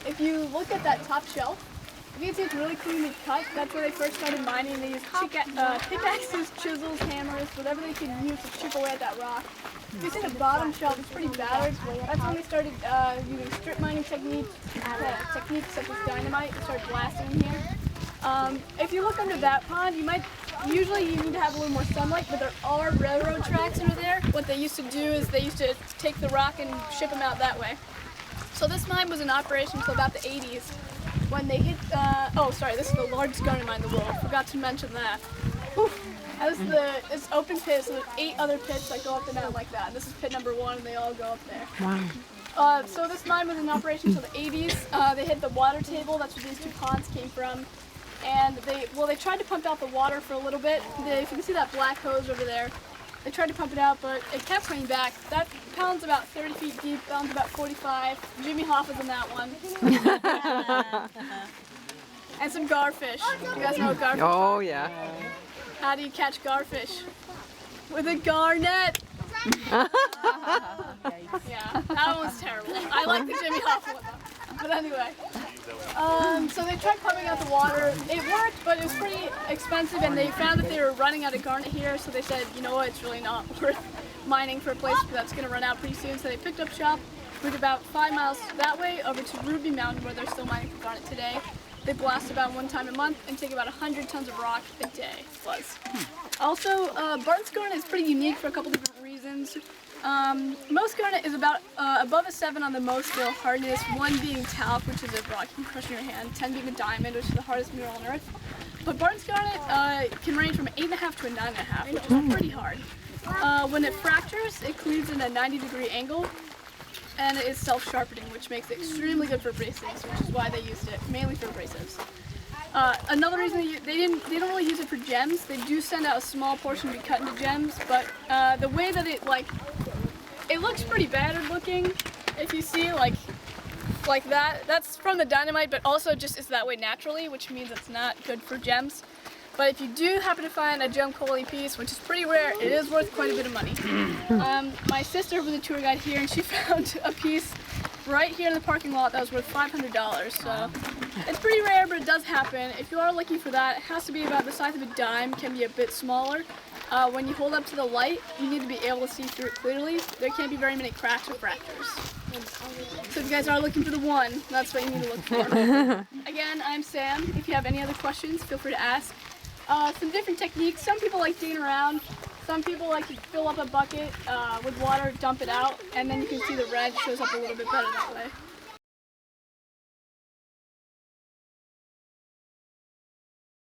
if you look at that top shelf, you can see it's really cleanly cut. That's where they first started mining. They used pickaxes, chisels, hammers, whatever they could use to chip away at that rock. If you see the bottom shelf, it's pretty battered. That's when they started using strip mining techniques such as dynamite to start blasting in here. If you look under that pond, usually you need to have a little more sunlight, but there are railroad tracks under there. What they used to do is they used to take the rock and ship them out that way. So this mine was in operation until about the 80s when they hit, this is the largest garnet mine in the world. Forgot to mention that. Whew. It's open pit, so there's 8 other pits that go up the mountain like that. This is pit number 1 and they all go up there. Wow. So this mine was in operation until the 80s. They hit the water table, that's where these 2 ponds came from. And they tried to pump out the water for a little bit. If you can see that black hose over there, they tried to pump it out, but it kept coming back. That pound's about 30 feet deep, pound's about 45. Jimmy Hoffa's in that one. And some garfish. You guys know what garfish Oh are? yeah. How do you catch garfish? With a garnet. Yeah, that one's terrible. I like the Jimmy Hoffa one though. But anyway. So they tried pumping out the water. It worked, but it was pretty expensive, and they found that they were running out of garnet here, so they said, you know what, it's really not worth mining for a place that's going to run out pretty soon. So they picked up shop, moved about 5 miles that way over to Ruby Mountain, where they're still mining for garnet today. They blast about 1 time a month and take about 100 tons of rock a day. Also, Barton's garnet is pretty unique for a couple different reasons. Most garnet is about above a 7 on the Mohs scale hardness, 1 being talc, which is a rock you can crush in your hand, 10 being a diamond, which is the hardest mineral on Earth. But Barton's garnet can range from 8.5 to a 9.5, which is pretty hard. When it fractures, it cleaves in a 90-degree angle, and it is self-sharpening, which makes it extremely good for abrasives, which is why they used it, mainly for abrasives. Another reason they don't really use it for gems. They do send out a small portion to be cut into gems, but the way that it looks pretty battered looking. If you see like that, that's from the dynamite, but also just is that way naturally, which means it's not good for gems. But if you do happen to find a gem quality piece, which is pretty rare, it is worth quite a bit of money. My sister was a tour guide here, and she found a piece right here in the parking lot that was worth $500. So it's pretty rare, but it does happen. If you are looking for that, it has to be about the size of a dime, can be a bit smaller. When you hold up to the light, you need to be able to see through it clearly. There can't be very many cracks or fractures. So if you guys are looking for the one, that's what you need to look for. Again, I'm Sam. If you have any other questions, feel free to ask. Some different techniques. Some people like digging around. Some people like to fill up a bucket with water, dump it out, and then you can see the red shows up a little bit better that way.